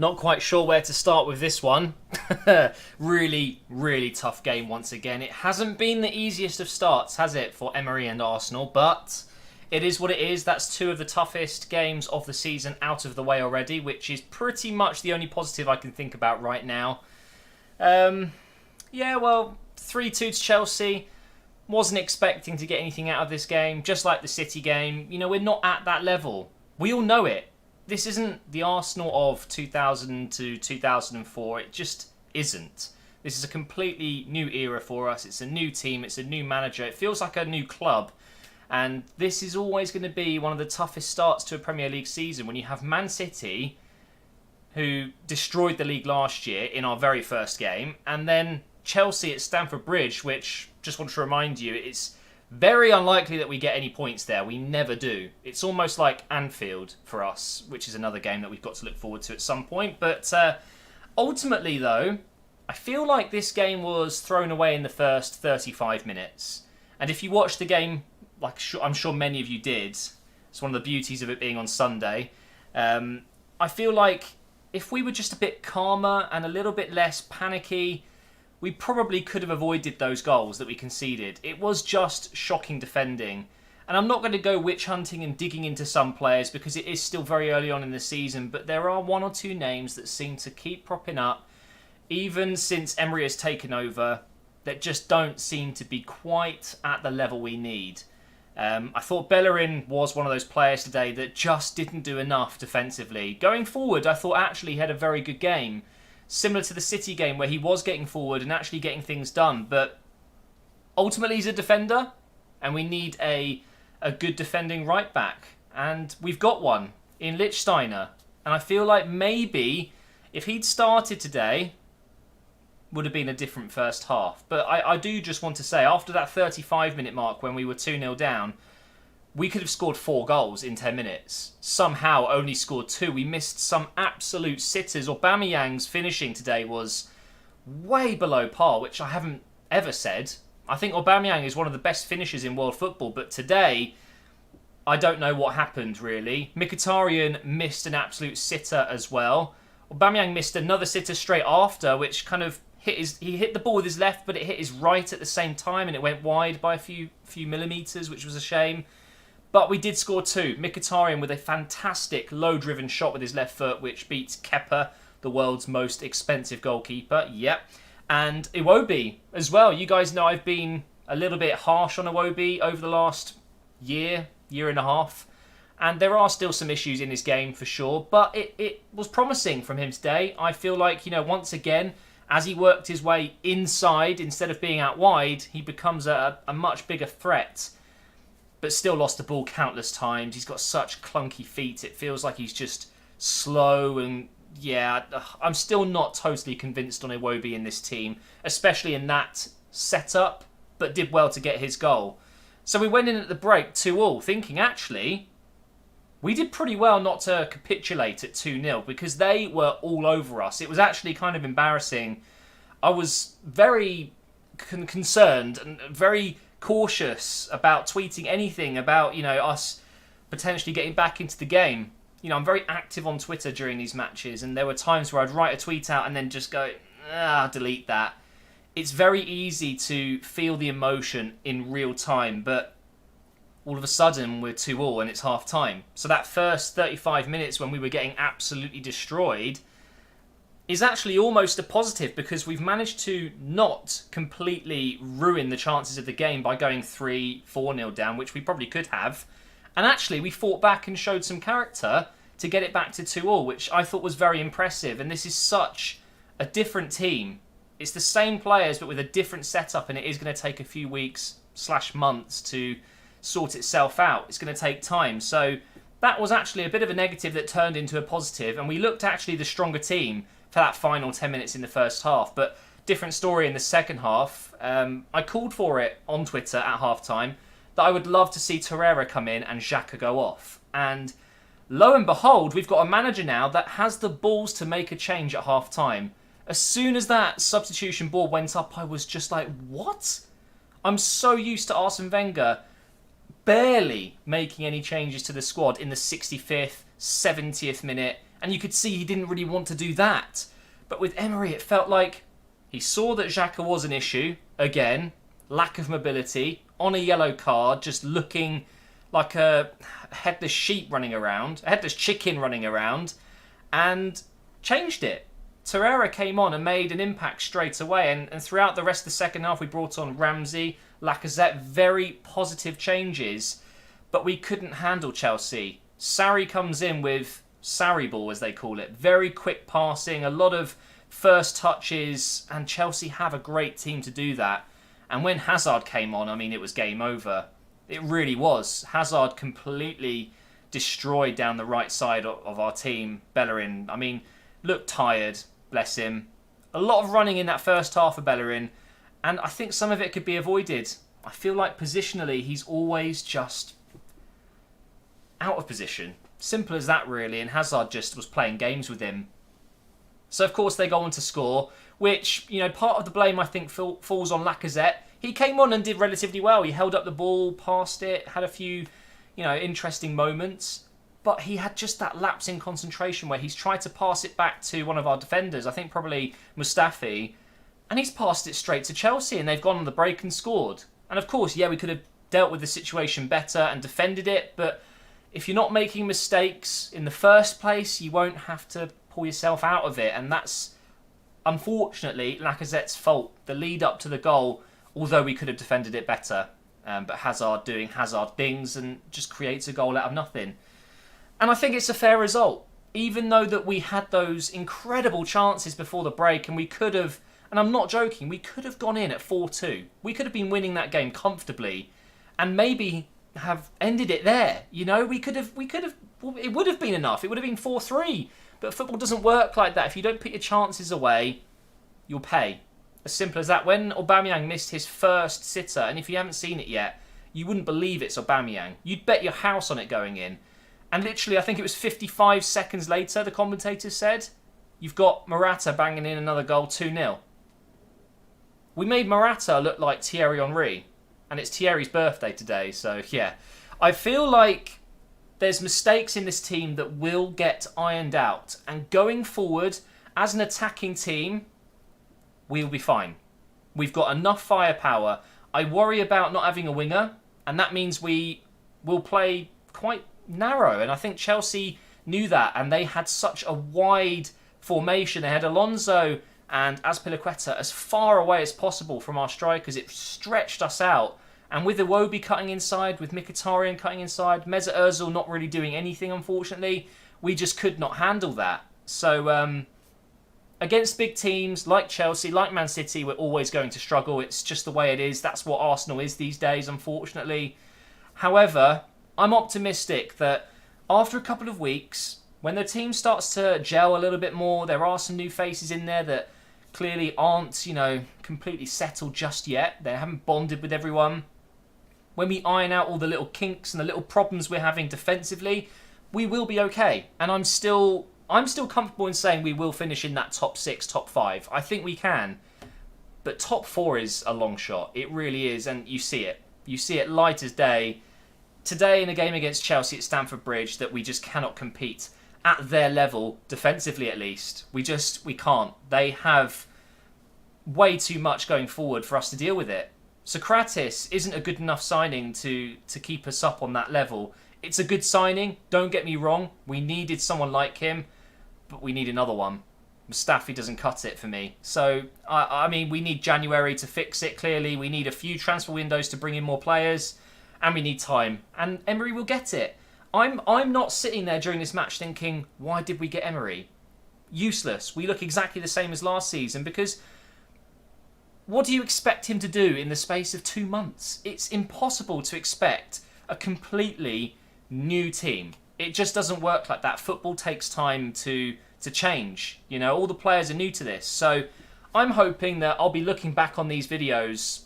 Not quite sure where to start with this one. Really, really tough game once again. It hasn't been the easiest of starts, has it, for Emery and Arsenal, but it is what it is. That's two of the toughest games of the season out of the way already, which is pretty much the only positive I can think about right now. Yeah, well, 3-2 to Chelsea. Wasn't expecting to get anything out of this game, just like the City game. You know, we're not at that level. We all know it. This isn't the Arsenal of 2000 to 2004. It just isn't. This is a completely new era for us. It's a new team. It's a new manager. It feels like a new club. And this is always going to be one of the toughest starts to a Premier League season when you have Man City, who destroyed the league last year in our very first game, and then Chelsea at Stamford Bridge, which, just want to remind you, it's very unlikely that we get any points there. We never do. It's almost like Anfield for us, which is another game that we've got to look forward to at some point. But ultimately, though, I feel like this game was thrown away in the first 35 minutes. And if you watch the game, like I'm sure many of you did, it's one of the beauties of it being on Sunday, I feel like if we were just a bit calmer and a little bit less panicky, we probably could have avoided those goals that we conceded. It was just shocking defending. And I'm not going to go witch hunting and digging into some players because it is still very early on in the season, but there are one or two names that seem to keep propping up, even since Emery has taken over, that just don't seem to be quite at the level we need. I thought Bellerin was one of those players today that just didn't do enough defensively. Going forward, I thought actually he had a very good game. Similar to the City game where he was getting forward and actually getting things done. But ultimately he's a defender and we need a good defending right back. And we've got one in Lichtsteiner. And I feel like maybe if he'd started today, would have been a different first half. But I do just want to say, after that 35-minute mark when we were 2-0 down, we could have scored 4 goals in 10 minutes. Somehow only scored 2. We missed some absolute sitters. Aubameyang's finishing today was way below par, which I haven't ever said. I think Aubameyang is one of the best finishers in world football, but today, I don't know what happened, really. Mkhitaryan missed an absolute sitter as well. Aubameyang missed another sitter straight after, which kind of he hit the ball with his left, but it hit his right at the same time, and it went wide by a few millimetres, which was a shame. But we did score 2. Mkhitaryan with a fantastic low-driven shot with his left foot, which beats Kepa, the world's most expensive goalkeeper. Yep. And Iwobi as well. You guys know I've been a little bit harsh on Iwobi over the last year and a half. And there are still some issues in his game for sure. But it was promising from him today. I feel like, once again, as he worked his way inside instead of being out wide, he becomes a much bigger threat. But still lost the ball countless times. He's got such clunky feet. It feels like he's just slow. And yeah, I'm still not totally convinced on Iwobi in this team, especially in that setup, but did well to get his goal. So we went in at the break 2-2, thinking actually we did pretty well not to capitulate at 2-0 because they were all over us. It was actually kind of embarrassing. I was very concerned and very cautious about tweeting anything about, us potentially getting back into the game. I'm very active on Twitter during these matches, and there were times where I'd write a tweet out and then just go, delete that. It's very easy to feel the emotion in real time, but all of a sudden we're 2-2 and it's half time. So that first 35 minutes when we were getting absolutely destroyed is actually almost a positive because we've managed to not completely ruin the chances of the game by going 3-4-0 down, which we probably could have. And actually, we fought back and showed some character to get it back to 2-2, which I thought was very impressive. And this is such a different team. It's the same players, but with a different setup, and it is going to take a few weeks/months to sort itself out. It's going to take time. So that was actually a bit of a negative that turned into a positive, and we looked actually the stronger team for that final 10 minutes in the first half. But different story in the second half. I called for it on Twitter at half-time that I would love to see Torreira come in and Xhaka go off. And lo and behold, we've got a manager now that has the balls to make a change at half-time. As soon as that substitution board went up, I was just like, what? I'm so used to Arsene Wenger barely making any changes to the squad in the 65th, 70th minute, And you could see he didn't really want to do that. But with Emery, it felt like he saw that Xhaka was an issue. Again, lack of mobility, on a yellow card, just looking like a headless sheep running around, a headless chicken running around, and changed it. Torreira came on and made an impact straight away, and throughout the rest of the second half we brought on Ramsey, Lacazette, very positive changes, but we couldn't handle Chelsea. Sarri comes in with Sarri ball, as they call it, very quick passing, a lot of first touches, and Chelsea have a great team to do that. And when Hazard came on, I mean, it was game over. It really was. Hazard completely destroyed down the right side of our team. Bellerin, I mean, looked tired, bless him. A lot of running in that first half of Bellerin, and I think some of it could be avoided. I feel like positionally, he's always just out of position. Simple as that, really, and Hazard just was playing games with him. So, of course, they go on to score, which, you know, part of the blame, I think, falls on Lacazette. He came on and did relatively well. He held up the ball, passed it, had a few, you know, interesting moments. But he had just that lapse in concentration where he's tried to pass it back to one of our defenders, I think probably Mustafi, and he's passed it straight to Chelsea, and they've gone on the break and scored. And, of course, yeah, we could have dealt with the situation better and defended it, but if you're not making mistakes in the first place, you won't have to pull yourself out of it. And that's, unfortunately, Lacazette's fault. The lead up to the goal, although we could have defended it better. But Hazard doing Hazard things and just creates a goal out of nothing. And I think it's a fair result. Even though that we had those incredible chances before the break, and we could have, and I'm not joking, we could have gone in at 4-2. We could have been winning that game comfortably. And maybe have ended it there. You know, we could have, it would have been enough. It would have been 4-3. But football doesn't work like that. If you don't put your chances away, you'll pay. As simple as that. When Aubameyang missed his first sitter, and if you haven't seen it yet, you wouldn't believe it's Aubameyang. You'd bet your house on it going in. And literally, I think it was 55 seconds later, the commentators said, you've got Morata banging in another goal, 2-0. We made Morata look like Thierry Henry. And it's Thierry's birthday today, so yeah. I feel like there's mistakes in this team that will get ironed out. And going forward, as an attacking team, we'll be fine. We've got enough firepower. I worry about not having a winger, and that means we will play quite narrow. And I think Chelsea knew that, and they had such a wide formation. They had Alonso and Azpilicueta as far away as possible from our strikers. It stretched us out. And with Iwobi cutting inside, with Mkhitaryan cutting inside, Mesut Ozil not really doing anything, unfortunately, we just could not handle that. So, against big teams like Chelsea, like Man City, we're always going to struggle. It's just the way it is. That's what Arsenal is these days, unfortunately. However, I'm optimistic that after a couple of weeks, when the team starts to gel a little bit more, there are some new faces in there that clearly aren't, you know, completely settled just yet. They haven't bonded with everyone. When we iron out all the little kinks and the little problems we're having defensively, we will be okay. And I'm still comfortable in saying we will finish in that top 6, top 5. I think we can. But top 4 is a long shot. It really is, and you see it. You see it light as day. Today in a game against Chelsea at Stamford Bridge that we just cannot compete at their level, defensively at least. We can't. They have way too much going forward for us to deal with it. Socrates isn't a good enough signing to keep us up on that level. It's a good signing, don't get me wrong. We needed someone like him, but we need another one. Mustafi doesn't cut it for me. So, I mean, we need January to fix it, clearly. We need a few transfer windows to bring in more players, and we need time. And Emery will get it. I'm not sitting there during this match thinking, why did we get Emery? Useless. We look exactly the same as last season, because what do you expect him to do in the space of 2 months? It's impossible to expect a completely new team. It just doesn't work like that. Football takes time to change. You know, all the players are new to this. So I'm hoping that I'll be looking back on these videos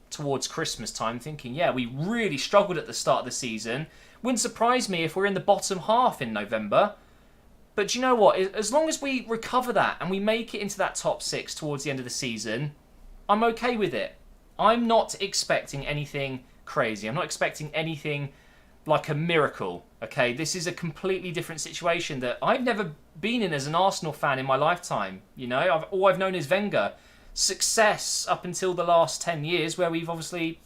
towards Christmas time thinking, yeah, we really struggled at the start of the season. Wouldn't surprise me if we're in the bottom half in November. But do you know what? As long as we recover that and we make it into that top 6 towards the end of the season, I'm okay with it. I'm not expecting anything crazy. I'm not expecting anything like a miracle. Okay, this is a completely different situation that I've never been in as an Arsenal fan in my lifetime. You know, all I've known is Wenger. Success up until the last 10 years where we've obviously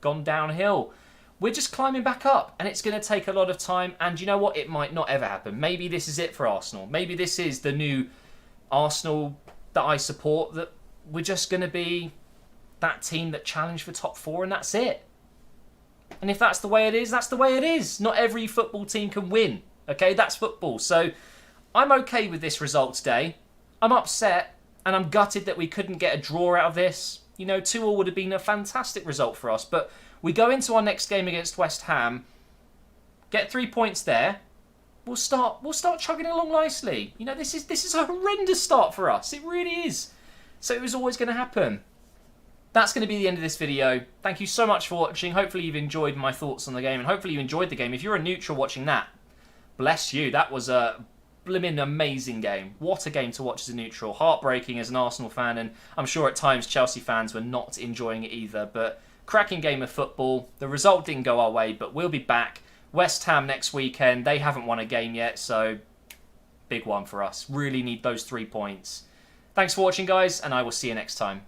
gone downhill. We're just climbing back up, and it's going to take a lot of time, and you know what? It might not ever happen. Maybe this is it for Arsenal. Maybe this is the new Arsenal that I support, that we're just going to be that team that challenge for top 4, and that's it. And if that's the way it is, that's the way it is. Not every football team can win. Okay, that's football. So I'm okay with this result today. I'm upset, and I'm gutted that we couldn't get a draw out of this. You know, 2-2 would have been a fantastic result for us, but we go into our next game against West Ham, get 3 points there. We'll start chugging along nicely. You know, this is a horrendous start for us. It really is. So it was always going to happen. That's going to be the end of this video. Thank you so much for watching. Hopefully you've enjoyed my thoughts on the game, and hopefully you enjoyed the game. If you're a neutral watching that, bless you. That was a blimmin' amazing game. What a game to watch as a neutral. Heartbreaking as an Arsenal fan, and I'm sure at times Chelsea fans were not enjoying it either. But cracking game of football. The result didn't go our way, but we'll be back. West Ham next weekend. They haven't won a game yet, so big one for us. Really need those 3 points. Thanks for watching, guys, and I will see you next time.